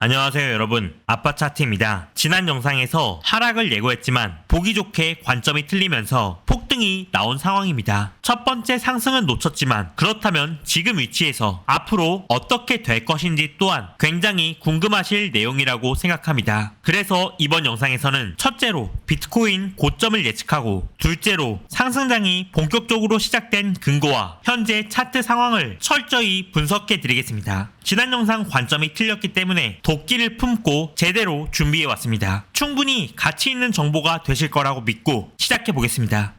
안녕하세요 여러분, 아빠차트입니다. 지난 영상에서 하락을 예고했지만 보기 좋게 관점이 틀리면서 폭등이 나온 상황입니다. 첫 번째 상승은 놓쳤지만 그렇다면 지금 위치에서 앞으로 어떻게 될 것인지 또한 굉장히 궁금하실 내용이라고 생각합니다. 그래서 이번 영상에서는 첫째로 비트코인 고점을 예측하고, 둘째로 상승장이 본격적으로 시작된 근거와 현재 차트 상황을 철저히 분석해 드리겠습니다. 지난 영상 관점이 틀렸기 때문에 도끼를 품고 제대로 준비해 왔습니다. 충분히 가치 있는 정보가 되실 거라고 믿고 시작해 보겠습니다.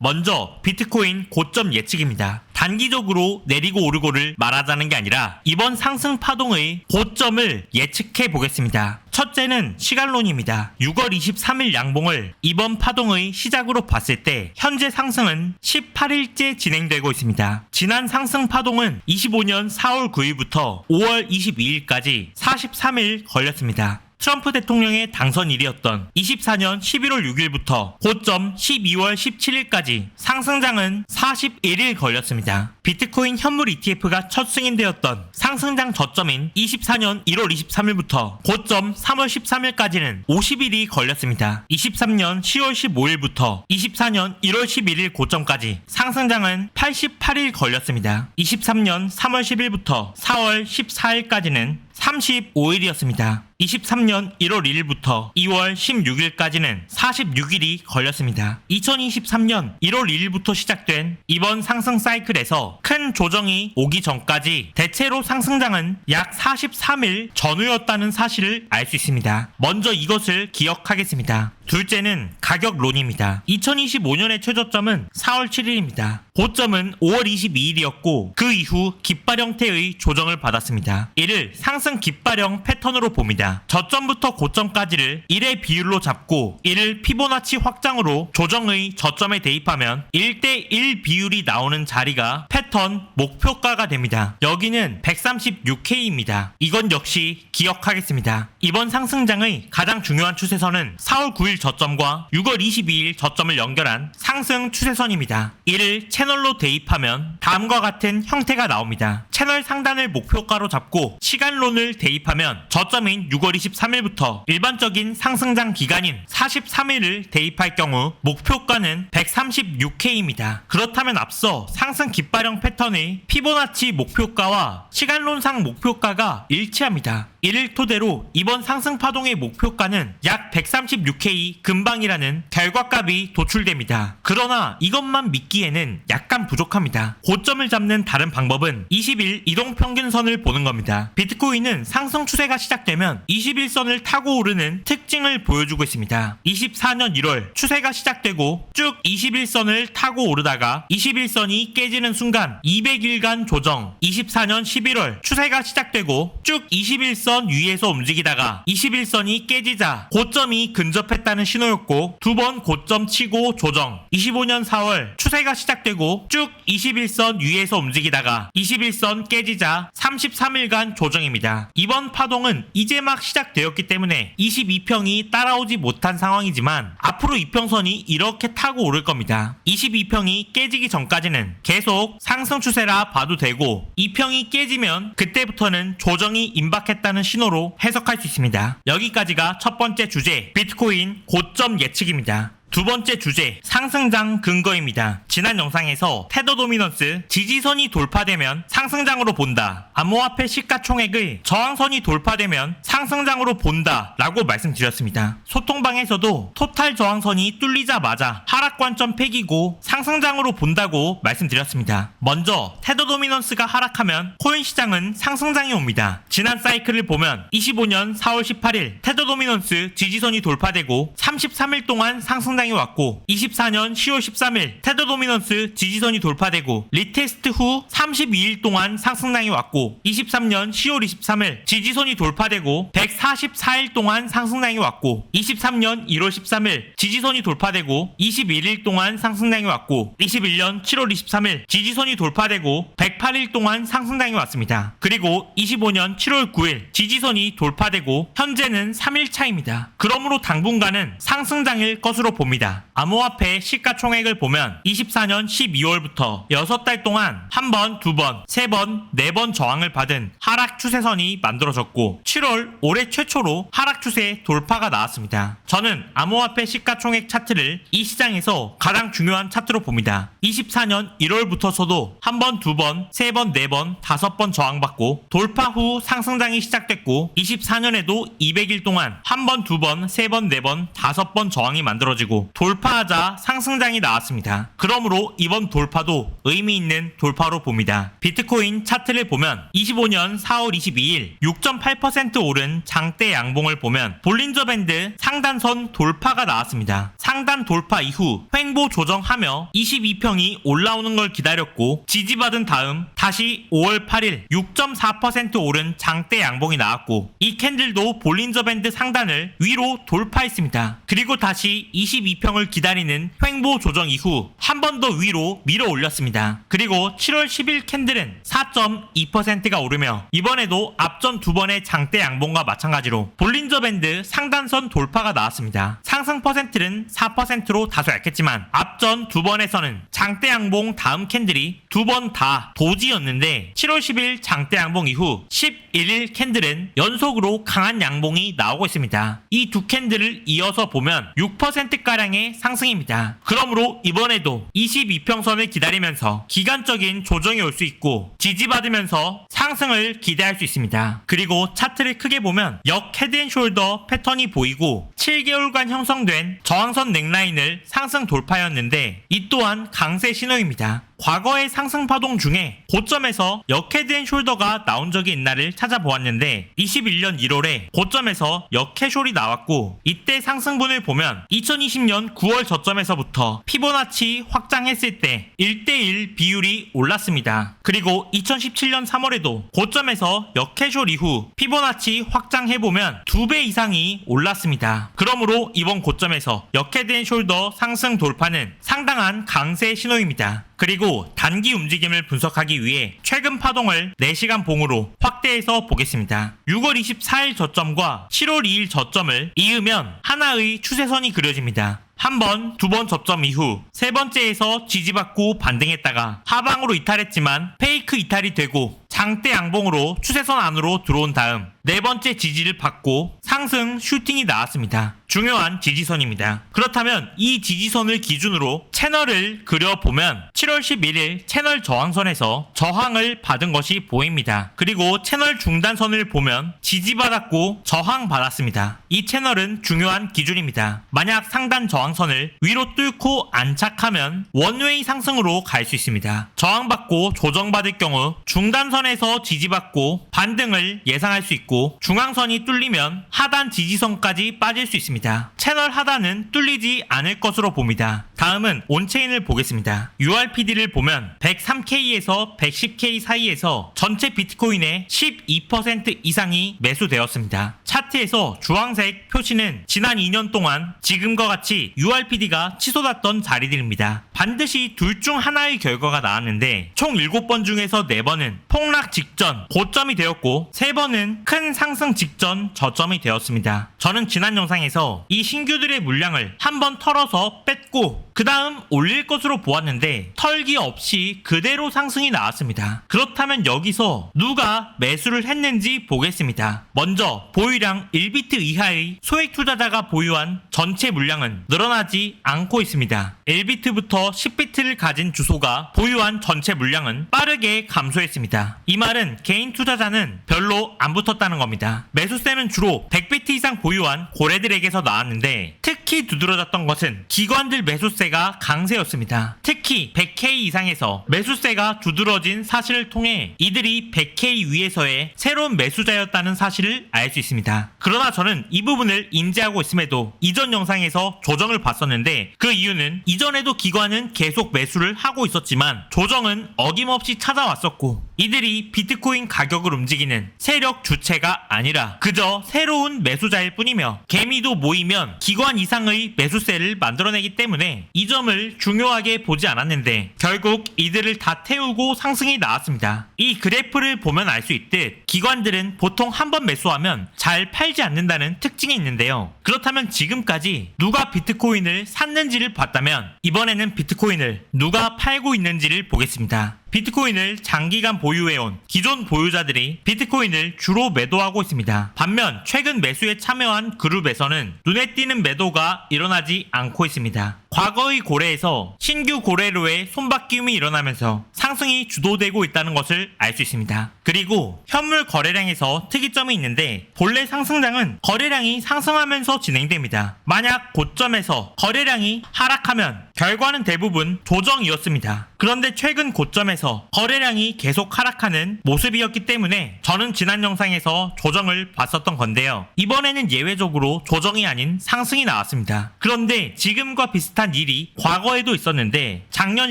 먼저 비트코인 고점 예측입니다. 단기적으로 내리고 오르고를 말하자는 게 아니라 이번 상승 파동의 고점을 예측해 보겠습니다. 첫째는 시간론입니다. 6월 23일 양봉을 이번 파동의 시작으로 봤을 때 현재 상승은 18일째 진행되고 있습니다. 지난 상승 파동은 25년 4월 9일부터 5월 22일까지 43일 걸렸습니다. 트럼프 대통령의 당선일이었던 24년 11월 6일부터 고점 12월 17일까지 상승장은 41일 걸렸습니다. 비트코인 현물 ETF가 첫 승인되었던 상승장 저점인 24년 1월 23일부터 고점 3월 13일까지는 50일이 걸렸습니다. 23년 10월 15일부터 24년 1월 11일 고점까지 상승장은 88일 걸렸습니다. 23년 3월 10일부터 4월 14일까지는 35일이었습니다. 23년 1월 1일부터 2월 16일까지는 46일이 걸렸습니다. 2023년 1월 1일부터 시작된 이번 상승 사이클에서 큰 조정이 오기 전까지 대체로 상승장은 약 43일 전후였다는 사실을 알 수 있습니다. 먼저 이것을 기억하겠습니다. 둘째는 가격론입니다. 2025년의 최저점은 4월 7일입니다. 고점은 5월 22일이었고 그 이후 깃발 형태의 조정을 받았습니다. 이를 상승 깃발형 패턴으로 봅니다. 저점부터 고점까지를 1의 비율로 잡고 이를 피보나치 확장으로 조정의 저점에 대입하면 1대1 비율이 나오는 자리가 패턴 목표가가 됩니다. 여기는 136K입니다. 이건 역시 기억하겠습니다. 이번 상승장의 가장 중요한 추세선은 4월 9일 저점과 6월 22일 저점을 연결한 상승 추세선입니다. 이를 채널로 대입하면 다음과 같은 형태가 나옵니다. 채널 상단을 목표가로 잡고 시간론을 대입하면 저점인 6월 23일부터 일반적인 상승장 기간인 43일을 대입할 경우 목표가는 136K입니다. 그렇다면 앞서 상승 깃발형 패턴의 피보나치 목표가와 시간론상 목표가가 일치합니다. 이를 토대로 이번 상승 파동의 목표가는 약 136K 근방이라는 결과값이 도출됩니다. 그러나 이것만 믿기에는 약간 부족합니다. 고점을 잡는 다른 방법은 20일 이동평균선을 보는 겁니다. 비트코인은 상승 추세가 시작되면 21선을 타고 오르는 특징을 보여주고 있습니다. 24년 1월 추세가 시작되고 쭉 21선을 타고 오르다가 21선이 깨지는 순간 200일간 조정, 24년 11월 추세가 시작되고 쭉 21선 위에서 움직이다가 21선이 깨지자 고점이 근접했다는 신호였고 두 번 고점 치고 조정, 25년 4월 추세가 시작되고 쭉 21선 위에서 움직이다가 21선 깨지자 33일간 조정입니다. 이번 파동은 이제 막 시작되었기 때문에 22평이 따라오지 못한 상황이지만 앞으로 이평선이 이렇게 타고 오를 겁니다. 22평이 깨지기 전까지는 계속 상승 추세라 봐도 되고 2평이 깨지면 그때부터는 조정이 임박했다는 신호로 해석할 수 있습니다. 여기까지가 첫 번째 주제, 비트코인 고점 예측입니다. 두 번째 주제, 상승장 근거입니다. 지난 영상에서 테더 도미넌스 지지선이 돌파되면 상승장으로 본다, 암호화폐 시가총액의 저항선이 돌파되면 상승장으로 본다 라고 말씀드렸습니다. 소통방에서도 토탈 저항선이 뚫리자마자 하락관점 폐기고 상승장으로 본다고 말씀드렸습니다. 먼저 테더 도미넌스가 하락하면 코인 시장은 상승장이 옵니다. 지난 사이클을 보면 25년 4월 18일 테더 도미넌스 지지선이 돌파되고 33일 동안 상승장이 왔고 24년 10월 13일 테더 도미넌스 지지선이 돌파되고 리테스트 후 32일 동안 상승장이 왔고 23년 10월 23일 지지선이 돌파되고 144일 동안 상승장이 왔고 23년 1월 13일 지지선이 돌파되고 21일 동안 상승장이 왔고 21년 7월 23일 지지선이 돌파되고 108일 동안 상승장이 왔습니다. 그리고 25년 7월 9일 지지선이 돌파되고 현재는 3일 차입니다. 그러므로 당분간은 상승장일 것으로 봅니다. 봅니다. 암호화폐 시가총액을 보면 24년 12월부터 6달 동안 한 번, 두 번, 세 번, 네 번 저항을 받은 하락 추세선이 만들어졌고 7월 올해 최초로 하락 추세 돌파가 나왔습니다. 저는 암호화폐 시가총액 차트를 이 시장에서 가장 중요한 차트로 봅니다. 24년 1월부터서도 한 번, 두 번, 세 번, 네 번, 다섯 번 저항받고 돌파 후 상승장이 시작됐고 24년에도 200일 동안 한 번, 두 번, 세 번, 네 번, 다섯 번 저항이 만들어지고 돌파하자 상승장이 나왔습니다. 그러므로 이번 돌파도 의미 있는 돌파로 봅니다. 비트코인 차트를 보면 25년 4월 22일 6.8% 오른 장대 양봉을 보면 볼린저 밴드 상단선 돌파가 나왔습니다. 상단 돌파 이후 횡보 조정하며 22평이 올라오는 걸 기다렸고 지지받은 다음 다시 5월 8일 6.4% 오른 장대 양봉이 나왔고 이 캔들도 볼린저 밴드 상단을 위로 돌파했습니다. 그리고 다시 22평을 기다리는 횡보 조정 이후 한 번 더 위로 밀어 올렸습니다. 그리고 7월 10일 캔들은 4.2%가 오르며 이번에도 앞전 두 번의 장대 양봉과 마찬가지로 볼린저 밴드 상단선 돌파가 나왔습니다. 상승 퍼센트는 4%로 다소 약했지만 앞전 두 번에서는 장대 양봉 다음 캔들이 두 번 다 도지였는데 7월 10일 장대 양봉 이후 11일 캔들은 연속으로 강한 양봉이 나오고 있습니다. 이 두 캔들을 이어서 보면 6%가량의 상승입니다. 그러므로 이번에도 22평선을 기다리면서 기간적인 조정이 올 수 있고 지지받으면서 상승을 기대할 수 있습니다. 그리고 차트를 크게 보면 역 헤드앤숄더 패턴이 보이고 7개월간 형성된 저항선 넥라인을 상승 돌파였는데 이 또한 강세 신호입니다. 과거의 상승 파동 중에 고점에서 역 헤드앤숄더가 나온 적이 있나를 찾아보았는데 21년 1월에 고점에서 역 해숄이 나왔고 이때 상승분을 보면 2020년 9월 저점에서부터 피보나치 확장했을 때 1대1 비율이 올랐습니다. 그리고 2017년 3월에도 고점에서 역 해숄 이후 피보나치 확장해보면 2배 이상이 올랐습니다. 그러므로 이번 고점에서 역 헤드앤숄더 상승 돌파는 상당한 강세 신호입니다. 그리고 단기 움직임을 분석하기 위해 최근 파동을 4시간 봉으로 확대해서 보겠습니다. 6월 24일 저점과 7월 2일 저점을 이으면 하나의 추세선이 그려집니다. 한 번, 두 번 접점 이후 세 번째에서 지지받고 반등했다가 하방으로 이탈했지만 페이크 이탈이 되고 장대 양봉으로 추세선 안으로 들어온 다음 네 번째 지지를 받고 상승 슈팅이 나왔습니다. 중요한 지지선입니다. 그렇다면 이 지지선을 기준으로 채널을 그려보면 7월 11일 채널 저항선에서 저항을 받은 것이 보입니다. 그리고 채널 중단선을 보면 지지받았고 저항받았습니다. 이 채널은 중요한 기준입니다. 만약 상단 저항선을 위로 뚫고 안착하면 원웨이 상승으로 갈 수 있습니다. 저항받고 조정받을 경우 중단선에서 지지받고 반등을 예상할 수 있고 중앙선이 뚫리면 하단 지지선까지 빠질 수 있습니다. 채널 하단은 뚫리지 않을 것으로 봅니다. 다음은 온체인을 보겠습니다. URPD를 보면 103K에서 110K 사이에서 전체 비트코인의 12% 이상이 매수되었습니다. 차트에서 주황색 표시는 지난 2년 동안 지금과 같이 URPD가 치솟았던 자리들입니다. 반드시 둘 중 하나의 결과가 나왔는데 총 7번 중에서 4번은 폭락 직전 고점이 되었고 3번은 큰 상승 직전 저점이 되었습니다. 저는 지난 영상에서 이 신규들의 물량을 한번 털어서 뺐고 그 다음 올릴 것으로 보았는데 털기 없이 그대로 상승이 나왔습니다. 그렇다면 여기서 누가 매수를 했는지 보겠습니다. 먼저 보유량 1비트 이하의 소액 투자자가 보유한 전체 물량은 늘어나지 않고 있습니다. 1비트부터 10비트를 가진 주소가 보유한 전체 물량은 빠르게 감소했습니다. 이 말은 개인 투자자는 별로 안 붙었다는 겁니다. 매수세는 주로 100비트 이상 보유한 고래들에게서 나왔는데 특히 두드러졌던 것은 기관들 매수세가 강세였습니다. 특히 100K 이상에서 매수세가 두드러진 사실을 통해 이들이 100K 위에서의 새로운 매수자였다는 사실을 알 수 있습니다. 그러나 저는 이 부분을 인지하고 있음에도 이전 영상에서 조정을 봤었는데 그 이유는 이전에도 기관은 계속 매수를 하고 있었지만 조정은 어김없이 찾아왔었고 이들이 비트코인 가격을 움직이는 세력 주체가 아니라 그저 새로운 매수자일 뿐이며 개미도 모이면 기관 이상의 매수세를 만들어내기 때문에 이 점을 중요하게 보지 않았는데 결국 이들을 다 태우고 상승이 나왔습니다. 이 그래프를 보면 알 수 있듯 기관들은 보통 한 번 매수하면 잘 팔지 않는다는 특징이 있는데요. 그렇다면 지금까지 누가 비트코인을 샀는지를 봤다면 이번에는 비트코인을 누가 팔고 있는지를 보겠습니다. 비트코인을 장기간 보유해온 기존 보유자들이 비트코인을 주로 매도하고 있습니다. 반면 최근 매수에 참여한 그룹에서는 눈에 띄는 매도가 일어나지 않고 있습니다. 과거의 고래에서 신규 고래로의 손바뀜이 일어나면서 상승이 주도되고 있다는 것을 알 수 있습니다. 그리고 현물 거래량에서 특이점이 있는데 본래 상승장은 거래량이 상승하면서 진행됩니다. 만약 고점에서 거래량이 하락하면 결과는 대부분 조정이었습니다. 그런데 최근 고점에서 거래량이 계속 하락하는 모습이었기 때문에 저는 지난 영상에서 조정을 봤었던 건데요. 이번에는 예외적으로 조정이 아닌 상승이 나왔습니다. 그런데 지금과 비슷한 일이 과거에도 있었는데 작년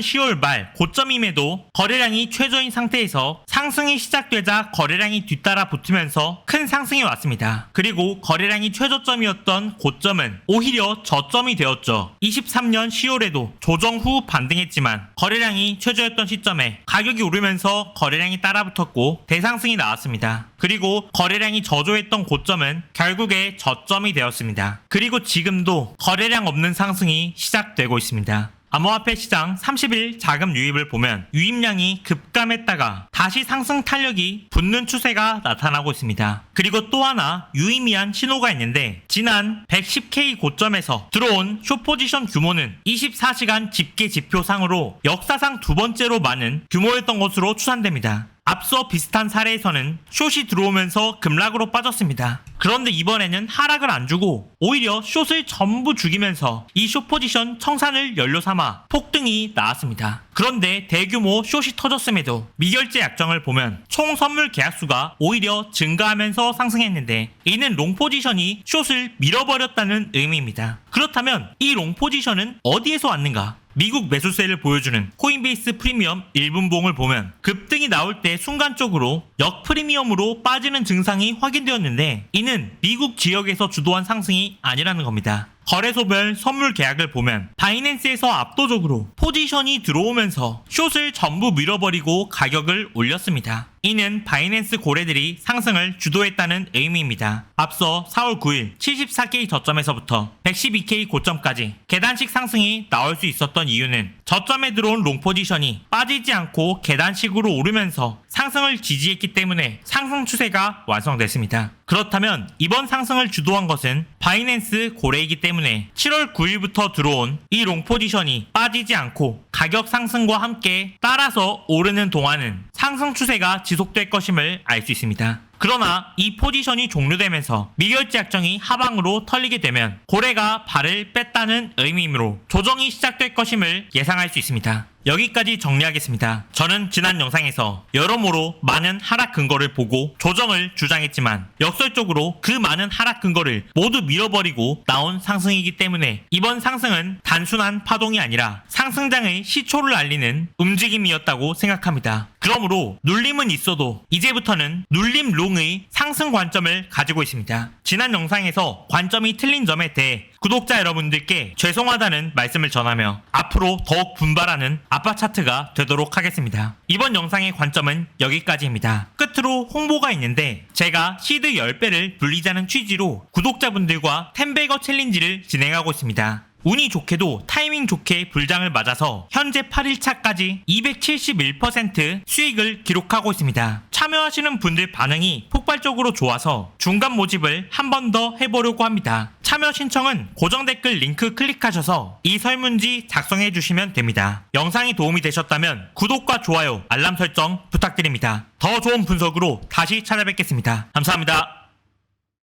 10월 말 고점임에도 거래량이 최저인 상태에서 상승이 시작되자 거래량이 뒤따라 붙으면서 큰 상승이 왔습니다. 그리고 거래량이 최저점이었던 고점은 오히려 저점이 되었죠. 23년 10월에도 조정 후 반등했지만 거래량이 최저였던 시점에 가격이 오르면서 거래량이 따라붙었고 대상승이 나왔습니다. 그리고 거래량이 저조했던 고점은 결국에 저점이 되었습니다. 그리고 지금도 거래량 없는 상승이 시작되고 있습니다. 암호화폐 시장 30일 자금 유입을 보면 유입량이 급감했다가 다시 상승 탄력이 붙는 추세가 나타나고 있습니다. 그리고 또 하나 유의미한 신호가 있는데 지난 110K 고점에서 들어온 숏포지션 규모는 24시간 집계 지표상으로 역사상 두 번째로 많은 규모였던 것으로 추산됩니다. 앞서 비슷한 사례에서는 숏이 들어오면서 급락으로 빠졌습니다. 그런데 이번에는 하락을 안 주고 오히려 숏을 전부 죽이면서 이 숏 포지션 청산을 연료 삼아 폭등이 나왔습니다. 그런데 대규모 숏이 터졌음에도 미결제 약정을 보면 총 선물 계약수가 오히려 증가하면서 상승했는데 이는 롱 포지션이 숏을 밀어버렸다는 의미입니다. 그렇다면 이 롱 포지션은 어디에서 왔는가? 미국 매수세를 보여주는 코인베이스 프리미엄 1분봉을 보면 급등이 나올 때 순간적으로 역프리미엄으로 빠지는 증상이 확인되었는데 이는 미국 지역에서 주도한 상승이 아니라는 겁니다. 거래소별 선물 계약을 보면 바이낸스에서 압도적으로 포지션이 들어오면서 숏을 전부 밀어버리고 가격을 올렸습니다. 이는 바이낸스 고래들이 상승을 주도했다는 의미입니다. 앞서 4월 9일 74K 저점에서부터 112K 고점까지 계단식 상승이 나올 수 있었던 이유는 저점에 들어온 롱 포지션이 빠지지 않고 계단식으로 오르면서 상승을 지지했기 때문에 상승 추세가 완성됐습니다. 그렇다면 이번 상승을 주도한 것은 바이낸스 고래이기 때문에 7월 9일부터 들어온 이 롱 포지션이 빠지지 않고 가격 상승과 함께 따라서 오르는 동안은 상승 추세가 지속될 것임을 알 수 있습니다. 그러나 이 포지션이 종료되면서 미결제 약정이 하방으로 털리게 되면 고래가 발을 뺐다는 의미이므로 조정이 시작될 것임을 예상할 수 있습니다. 여기까지 정리하겠습니다. 저는 지난 영상에서 여러모로 많은 하락 근거를 보고 조정을 주장했지만 역설적으로 그 많은 하락 근거를 모두 밀어버리고 나온 상승이기 때문에 이번 상승은 단순한 파동이 아니라 상승장의 시초를 알리는 움직임이었다고 생각합니다. 그러므로 눌림은 있어도 이제부터는 눌림 롱의 상승 관점을 가지고 있습니다. 지난 영상에서 관점이 틀린 점에 대해 구독자 여러분들께 죄송하다는 말씀을 전하며 앞으로 더욱 분발하는 아빠 차트가 되도록 하겠습니다. 이번 영상의 관점은 여기까지입니다. 끝으로 홍보가 있는데 제가 시드 10배를 불리자는 취지로 구독자분들과 10배거 챌린지를 진행하고 있습니다. 운이 좋게도 타이밍 좋게 불장을 맞아서 현재 8일차까지 271% 수익을 기록하고 있습니다. 참여하시는 분들 반응이 폭발적으로 좋아서 중간 모집을 한 번 더 해보려고 합니다. 참여 신청은 고정 댓글 링크 클릭하셔서 이 설문지 작성해 주시면 됩니다. 영상이 도움이 되셨다면 구독과 좋아요, 알람 설정 부탁드립니다. 더 좋은 분석으로 다시 찾아뵙겠습니다. 감사합니다.